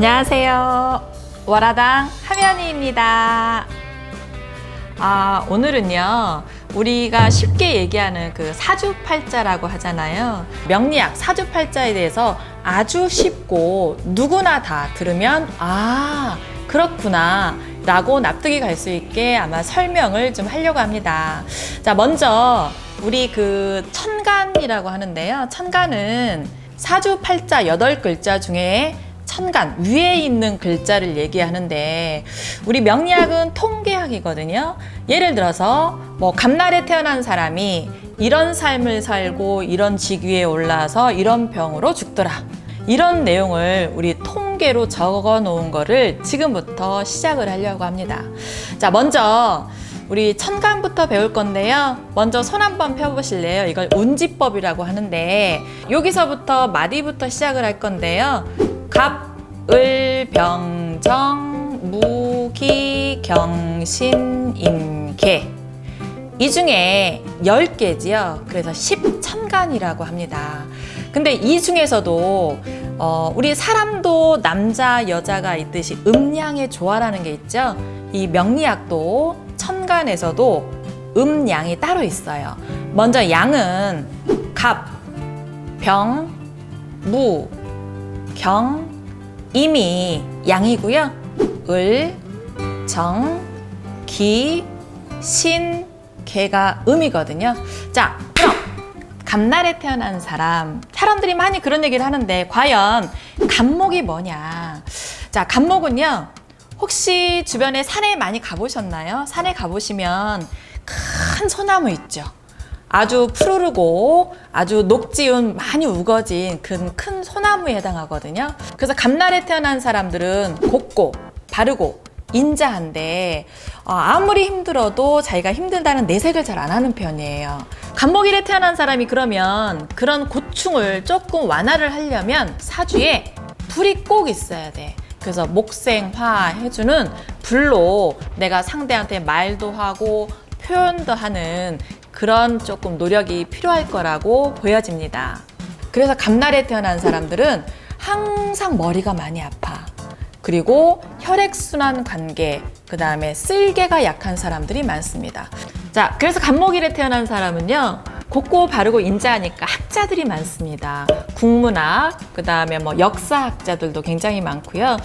안녕하세요. 월화당 하면이입니다. 오늘은요, 우리가 쉽게 얘기하는 그 사주팔자라고 하잖아요. 명리학 사주팔자에 대해서 아주 쉽고 누구나 다 들으면 그렇구나 라고 납득이 갈 수 있게 아마 설명을 좀 하려고 합니다. 자, 먼저 우리 그 천간이라고 하는데요. 천간은 사주팔자 8글자 중에 천간 위에 있는 글자를 얘기하는데, 우리 명리학은 통계학이거든요. 예를 들어서 뭐 갑날에 태어난 사람이 이런 삶을 살고 이런 직위에 올라서 이런 병으로 죽더라, 이런 내용을 우리 통계로 적어 놓은 거를 지금부터 시작을 하려고 합니다. 자, 먼저 우리 천간부터 배울 건데요. 먼저 손 한번 펴보실래요? 이걸 운지법이라고 하는데, 여기서부터 마디부터 시작을 할 건데요. 갑, 을, 병, 정, 무, 기, 경, 신, 임, 개. 이 중에 10개지요. 그래서 10천간이라고 합니다. 근데 이 중에서도 우리 사람도 남자, 여자가 있듯이 음양의 조화라는 게 있죠. 이 명리학도 천간에서도 음양이 따로 있어요. 먼저 양은 갑, 병, 무, 경, 임이 양이고요. 을, 정, 기, 신, 개가 음이거든요. 자, 그럼 갑날에 태어난 사람들이 많이 그런 얘기를 하는데, 과연 갑목이 뭐냐? 자, 갑목은요, 혹시 주변에 산에 많이 가보셨나요? 산에 가보시면 큰 소나무 있죠. 아주 푸르르고 아주 녹지운 많이 우거진 큰 소나무에 해당하거든요. 그래서 갑날에 태어난 사람들은 곱고 바르고 인자한데, 아무리 힘들어도 자기가 힘들다는 내색을 잘 안 하는 편이에요. 갑목일에 태어난 사람이 그러면 그런 고충을 조금 완화를 하려면 사주에 불이 꼭 있어야 돼. 그래서 목생화 해주는 불로 내가 상대한테 말도 하고 표현도 하는 그런 조금 노력이 필요할 거라고 보여집니다. 그래서 갑날에 태어난 사람들은 항상 머리가 많이 아파. 그리고 혈액순환 관계, 그 다음에 쓸개가 약한 사람들이 많습니다. 자, 그래서 갑목일에 태어난 사람은요, 곱고 바르고 인자하니까 학자들이 많습니다. 국문학, 그 다음에 뭐 역사학자들도 굉장히 많고요.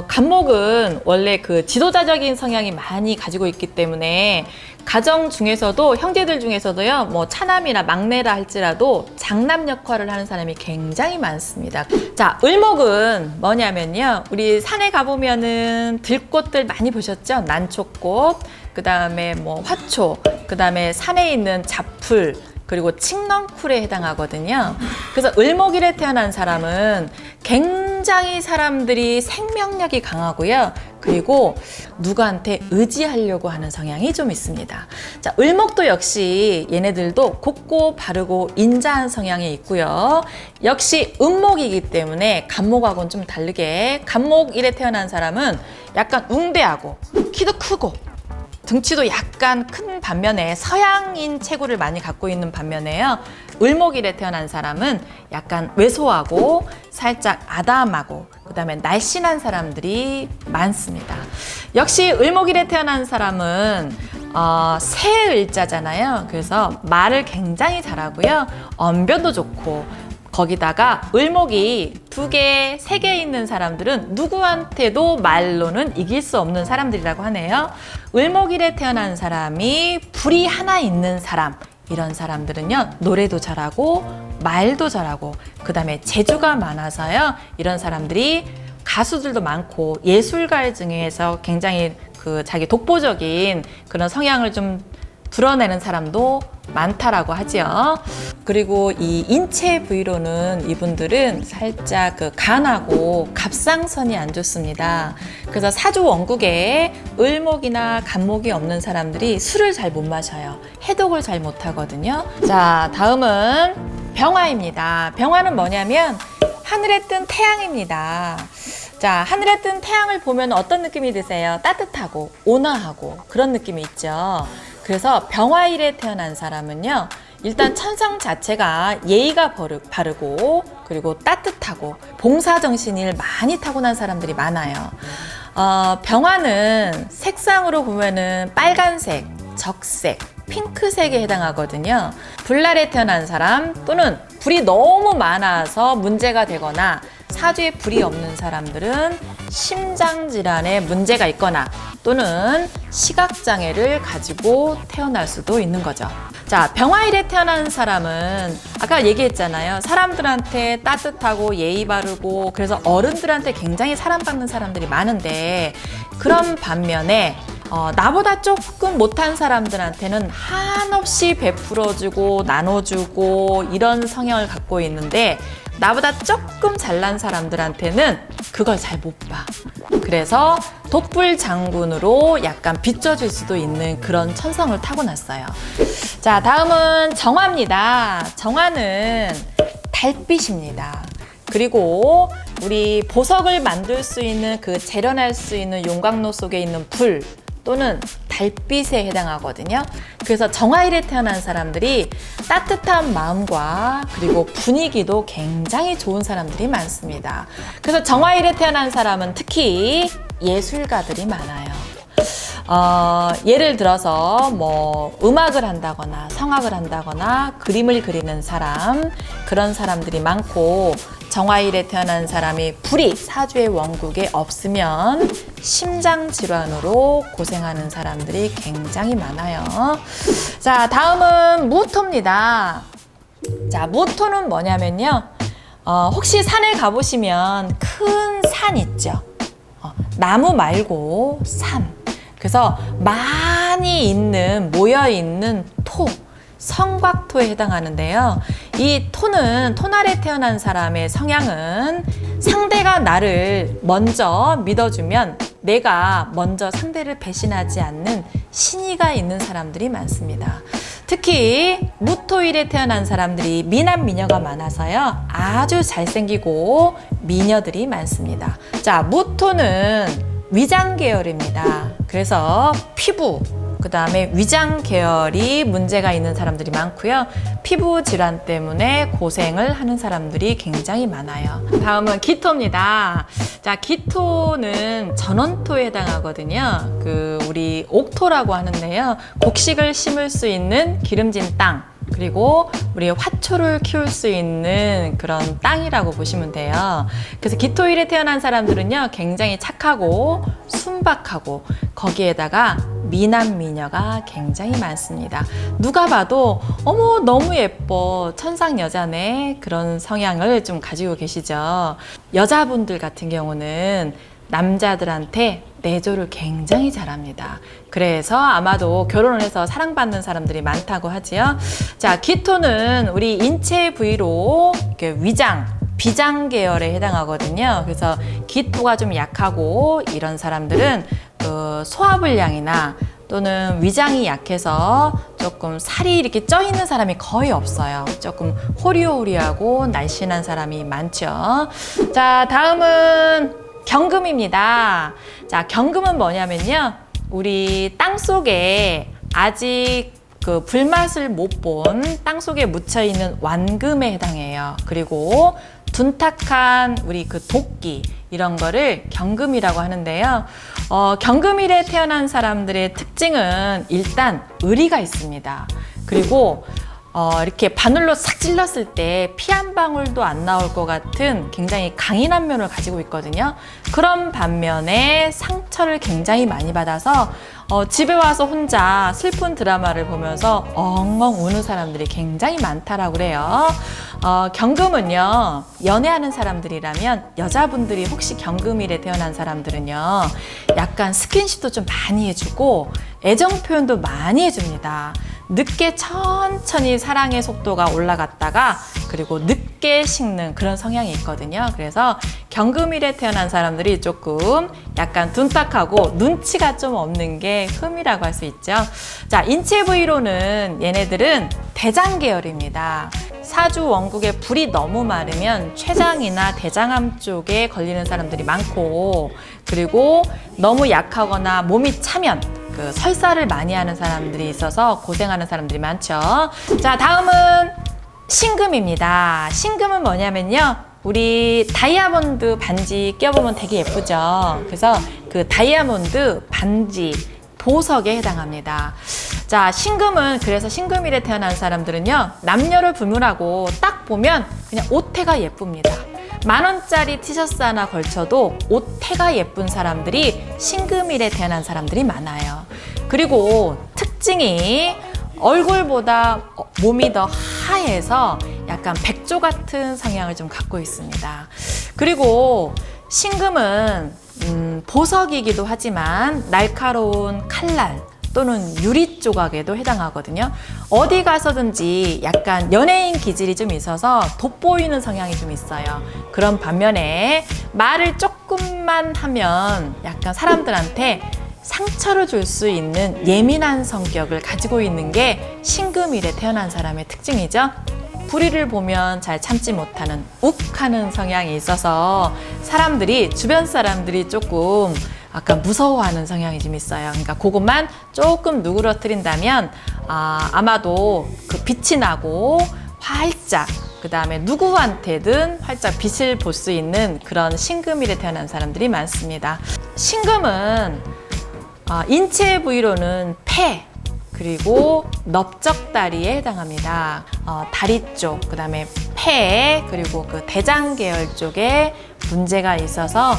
갑목은 원래 그 지도자적인 성향이 많이 가지고 있기 때문에 가정 중에서도, 형제들 중에서도요, 뭐 차남이나 막내라 할지라도 장남 역할을 하는 사람이 굉장히 많습니다. 자, 을목은 뭐냐면요, 우리 산에 가보면은 들꽃들 많이 보셨죠? 난초꽃, 그 다음에 뭐 화초, 그 다음에 산에 있는 잡풀, 그리고 칡넝쿨에 해당하거든요. 그래서 을목일에 태어난 사람은 굉장히 사람들이 생명력이 강하고요. 그리고 누구한테 의지하려고 하는 성향이 좀 있습니다. 자, 을목도 역시 얘네들도 곱고 바르고 인자한 성향이 있고요. 역시 음목이기 때문에 갑목하고는 좀 다르게, 갑목일에 태어난 사람은 약간 웅대하고 키도 크고 등치도 약간 큰 반면에 서양인 체구를 많이 갖고 있는 반면에요, 을목일에 태어난 사람은 약간 왜소하고 살짝 아담하고 그 다음에 날씬한 사람들이 많습니다. 역시 을목일에 태어난 사람은 새을자잖아요. 그래서 말을 굉장히 잘하고요, 언변도 좋고, 거기다가 을목이 2개, 3개 있는 사람들은 누구한테도 말로는 이길 수 없는 사람들이라고 하네요. 을목일에 태어난 사람이 불이 하나 있는 사람, 이런 사람들은요, 노래도 잘하고 말도 잘하고 그 다음에 재주가 많아서요, 이런 사람들이 가수들도 많고 예술가 중에서 굉장히 그 자기 독보적인 그런 성향을 좀 드러내는 사람도 많다라고 하죠. 그리고 이 인체 부위로는 이분들은 살짝 그 간하고 갑상선이 안 좋습니다. 그래서 사주 원국에 을목이나 갑목이 없는 사람들이 술을 잘 못 마셔요. 해독을 잘 못 하거든요. 자, 다음은 병화입니다. 병화는 뭐냐면 하늘에 뜬 태양입니다. 자, 하늘에 뜬 태양을 보면 어떤 느낌이 드세요? 따뜻하고 온화하고 그런 느낌이 있죠. 그래서 병화일에 태어난 사람은요, 일단 천성 자체가 예의가 바르고 그리고 따뜻하고 봉사정신을 많이 타고난 사람들이 많아요. 병화는 색상으로 보면은 빨간색, 적색, 핑크색에 해당하거든요. 불날에 태어난 사람 또는 불이 너무 많아서 문제가 되거나 사주에 불이 없는 사람들은 심장질환에 문제가 있거나 또는 시각장애를 가지고 태어날 수도 있는 거죠. 자, 병화일에 태어난 사람은 아까 얘기했잖아요. 사람들한테 따뜻하고 예의 바르고 그래서 어른들한테 굉장히 사랑받는 사람들이 많은데 그런 반면에 나보다 조금 못한 사람들한테는 한없이 베풀어주고 나눠주고 이런 성향을 갖고 있는데 나보다 조금 잘난 사람들한테는 그걸 잘 못 봐. 그래서 독불 장군으로 약간 비춰줄 수도 있는 그런 천성을 타고났어요. 자, 다음은 정화입니다. 정화는 달빛입니다. 그리고 우리 보석을 만들 수 있는 그 재련할 수 있는 용광로 속에 있는 불 또는 달빛에 해당하거든요. 그래서 정화일에 태어난 사람들이 따뜻한 마음과 그리고 분위기도 굉장히 좋은 사람들이 많습니다. 그래서 정화일에 태어난 사람은 특히 예술가들이 많아요. 예를 들어서 뭐 음악을 한다거나 성악을 한다거나 그림을 그리는 사람, 그런 사람들이 많고 정화일에 태어난 사람이 불이 사주의 원국에 없으면 심장질환으로 고생하는 사람들이 굉장히 많아요. 자, 다음은 무토입니다. 자, 무토는 뭐냐면요. 혹시 산에 가보시면 큰 산 있죠. 나무 말고 산. 그래서 많이 있는, 모여있는 토, 성곽토에 해당하는데요. 이 토는 토날에 태어난 사람의 성향은 상대가 나를 먼저 믿어주면 내가 먼저 상대를 배신하지 않는 신의가 있는 사람들이 많습니다. 특히 무토일에 태어난 사람들이 미남 미녀가 많아서요. 아주 잘생기고 미녀들이 많습니다. 자, 무토는 위장 계열입니다. 그래서 피부, 그 다음에 위장 계열이 문제가 있는 사람들이 많고요. 피부 질환 때문에 고생을 하는 사람들이 굉장히 많아요. 다음은 기토입니다. 자, 기토는 전원토에 해당하거든요. 우리 옥토라고 하는데요. 곡식을 심을 수 있는 기름진 땅, 그리고 우리 화초를 키울 수 있는 그런 땅이라고 보시면 돼요. 그래서 기토일에 태어난 사람들은요, 굉장히 착하고 순박하고 거기에다가 미남 미녀가 굉장히 많습니다. 누가 봐도 어머 너무 예뻐, 천상 여자네, 그런 성향을 좀 가지고 계시죠. 여자분들 같은 경우는 남자들한테 내조를 굉장히 잘합니다. 그래서 아마도 결혼을 해서 사랑받는 사람들이 많다고 하지요. 자, 기토는 우리 인체 부위로 이렇게 위장, 비장 계열에 해당하거든요. 그래서 기토가 좀 약하고 이런 사람들은 소화불량이나 또는 위장이 약해서 조금 살이 이렇게 쪄 있는 사람이 거의 없어요. 조금 호리호리하고 날씬한 사람이 많죠. 자, 다음은 경금입니다. 자, 경금은 뭐냐면요. 우리 땅 속에 아직 불맛을 못 본 땅 속에 묻혀 있는 완금에 해당해요. 그리고 둔탁한 우리 도끼, 이런 거를 경금이라고 하는데요. 경금일에 태어난 사람들의 특징은 일단 의리가 있습니다. 그리고 이렇게 바늘로 싹 찔렀을 때 피 한 방울도 안 나올 것 같은 굉장히 강인한 면을 가지고 있거든요. 그런 반면에 상처를 굉장히 많이 받아서 집에 와서 혼자 슬픈 드라마를 보면서 엉엉 우는 사람들이 굉장히 많다라고 그래요. 경금은요, 연애하는 사람들이라면 여자분들이 혹시 경금일에 태어난 사람들은요, 약간 스킨십도 좀 많이 해주고 애정 표현도 많이 해줍니다. 늦게 천천히 사랑의 속도가 올라갔다가 그리고 늦게 식는 그런 성향이 있거든요. 그래서 경금일에 태어난 사람들이 조금 약간 둔탁하고 눈치가 좀 없는 게 흠이라고 할 수 있죠. 자, 인체 부위로는 얘네들은 대장 계열입니다. 사주 원국에 불이 너무 많으면 췌장이나 대장암 쪽에 걸리는 사람들이 많고, 그리고 너무 약하거나 몸이 차면 그 설사를 많이 하는 사람들이 있어서 고생하는 사람들이 많죠. 자, 다음은 신금입니다. 신금은 뭐냐면요, 우리 다이아몬드 반지 껴보면 되게 예쁘죠. 그래서 그 다이아몬드 반지 보석에 해당합니다. 자, 신금은, 그래서 신금일에 태어난 사람들은요, 남녀를 불문하고 딱 보면 그냥 옷태가 예쁩니다. 10,000원짜리 티셔츠 하나 걸쳐도 옷태가 예쁜 사람들이 신금일에 태어난 사람들이 많아요. 그리고 특징이 얼굴보다 몸이 더 하얘서 약간 백조 같은 성향을 좀 갖고 있습니다. 그리고 신금은 보석이기도 하지만 날카로운 칼날 또는 유리 조각에도 해당하거든요. 어디 가서든지 약간 연예인 기질이 좀 있어서 돋보이는 성향이 좀 있어요. 그런 반면에 말을 조금만 하면 약간 사람들한테 상처를 줄 수 있는 예민한 성격을 가지고 있는 게 신금일에 태어난 사람의 특징이죠. 불의를 보면 잘 참지 못하는 욱하는 성향이 있어서 사람들이, 주변 사람들이 조금 약간 무서워하는 성향이 좀 있어요. 그러니까 그것만 조금 누그러뜨린다면 아마도 그 빛이 나고 활짝, 그 다음에 누구한테든 활짝 빛을 볼 수 있는 그런 신금일에 태어난 사람들이 많습니다. 신금은 인체 부위로는 폐, 그리고 넓적다리에 해당합니다. 다리 쪽, 그 다음에 폐, 그리고 그 대장 계열 쪽에 문제가 있어서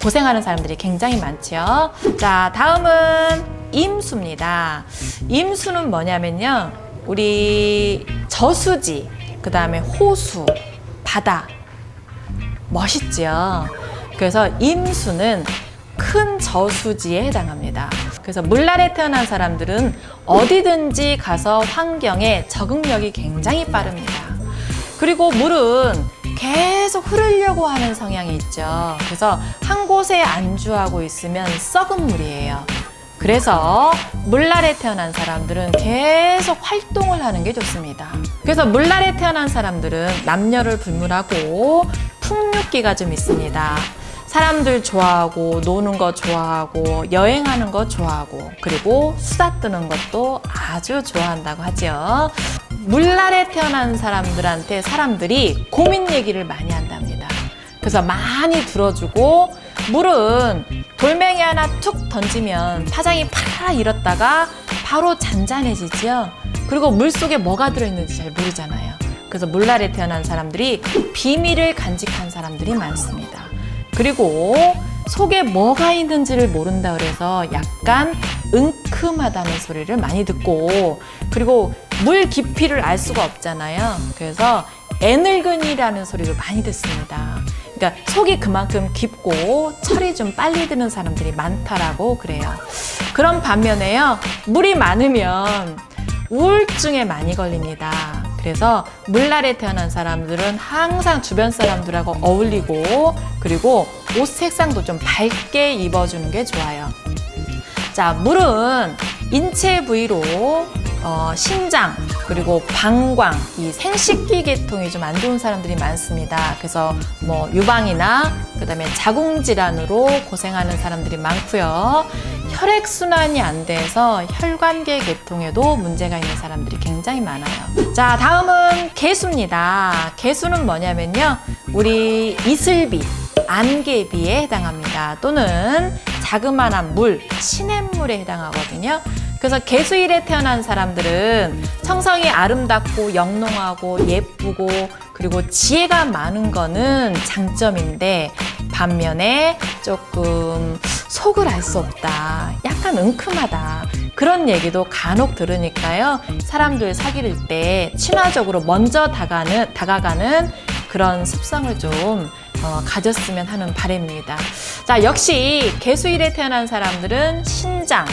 고생하는 사람들이 굉장히 많죠. 자, 다음은 임수입니다. 임수는 뭐냐면요, 우리 저수지, 그 다음에 호수, 바다, 멋있죠. 그래서 임수는 큰 저수지에 해당합니다. 그래서 물날에 태어난 사람들은 어디든지 가서 환경에 적응력이 굉장히 빠릅니다. 그리고 물은 계속 흐르려고 하는 성향이 있죠. 그래서 한 곳에 안주하고 있으면 썩은 물이에요. 그래서 물날에 태어난 사람들은 계속 활동을 하는 게 좋습니다. 그래서 물날에 태어난 사람들은 남녀를 불문하고 풍류기가 좀 있습니다. 사람들 좋아하고 노는 거 좋아하고 여행하는 거 좋아하고 그리고 수다 떠는 것도 아주 좋아한다고 하죠. 물날에 태어난 사람들한테 사람들이 고민 얘기를 많이 한답니다. 그래서 많이 들어주고, 물은 돌멩이 하나 툭 던지면 파장이 파라 일었다가 바로 잔잔해지죠. 그리고 물속에 뭐가 들어있는지 잘 모르잖아요. 그래서 물날에 태어난 사람들이 비밀을 간직한 사람들이 많습니다. 그리고 속에 뭐가 있는지를 모른다 그래서 약간 은큼하다는 소리를 많이 듣고, 그리고 물 깊이를 알 수가 없잖아요. 그래서 애늙은이라는 소리를 많이 듣습니다. 그러니까 속이 그만큼 깊고 철이 좀 빨리 드는 사람들이 많다라고 그래요. 그런 반면에요, 물이 많으면 우울증에 많이 걸립니다. 그래서 물날에 태어난 사람들은 항상 주변 사람들하고 어울리고, 그리고 옷 색상도 좀 밝게 입어주는 게 좋아요. 자, 물은 인체 부위로 신장, 그리고 방광, 이 생식기 계통이 좀 안 좋은 사람들이 많습니다. 그래서 뭐 유방이나 그다음에 자궁 질환으로 고생하는 사람들이 많고요. 혈액 순환이 안 돼서 혈관계 계통에도 문제가 있는 사람들이 굉장히 많아요. 자, 다음은 개수입니다. 개수는 뭐냐면요, 우리 이슬비, 안개비에 해당합니다. 또는 자그마한 물, 시냇물에 해당하거든요. 그래서 개수일에 태어난 사람들은 성성이 아름답고 영롱하고 예쁘고 그리고 지혜가 많은 거는 장점인데, 반면에 조금 속을 알 수 없다, 약간 은큼하다, 그런 얘기도 간혹 들으니까요, 사람들 사귈 때 친화적으로 먼저 다가가는 그런 습성을 좀 가졌으면 하는 바람입니다. 자, 역시 개수일에 태어난 사람들은 신장,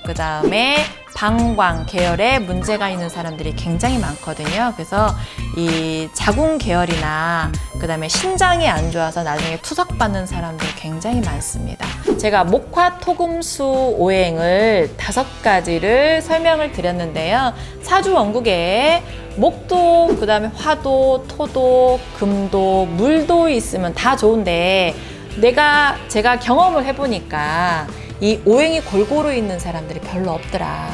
그 다음에 방광 계열에 문제가 있는 사람들이 굉장히 많거든요. 그래서 이 자궁 계열이나 그 다음에 신장이 안 좋아서 나중에 투석받는 사람들 굉장히 많습니다. 제가 목화 토금수 오행을 5가지를 설명을 드렸는데요. 사주 원국에 목도, 그 다음에 화도, 토도, 금도, 물도 있으면 다 좋은데, 제가 경험을 해보니까 이 오행이 골고루 있는 사람들이 별로 없더라.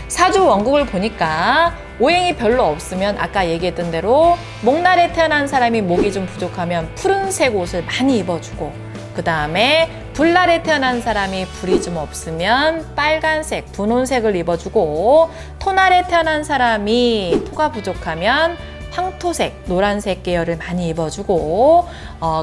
사주 원국을 보니까 오행이 별로 없으면 아까 얘기했던 대로 목날에 태어난 사람이 목이 좀 부족하면 푸른색 옷을 많이 입어주고, 그 다음에 불날에 태어난 사람이 불이 좀 없으면 빨간색, 분홍색을 입어주고, 토날에 태어난 사람이 토가 부족하면 황토색, 노란색 계열을 많이 입어주고,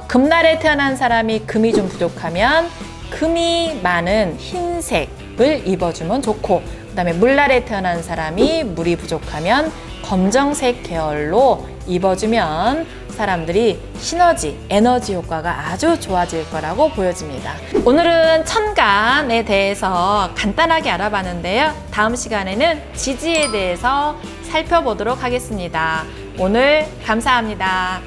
금날에 태어난 사람이 금이 좀 부족하면 금이 많은 흰색을 입어주면 좋고, 그 다음에 물날에 태어난 사람이 물이 부족하면 검정색 계열로 입어주면 사람들이 시너지, 에너지 효과가 아주 좋아질 거라고 보여집니다. 오늘은 천간에 대해서 간단하게 알아봤는데요. 다음 시간에는 지지에 대해서 살펴보도록 하겠습니다. 오늘 감사합니다.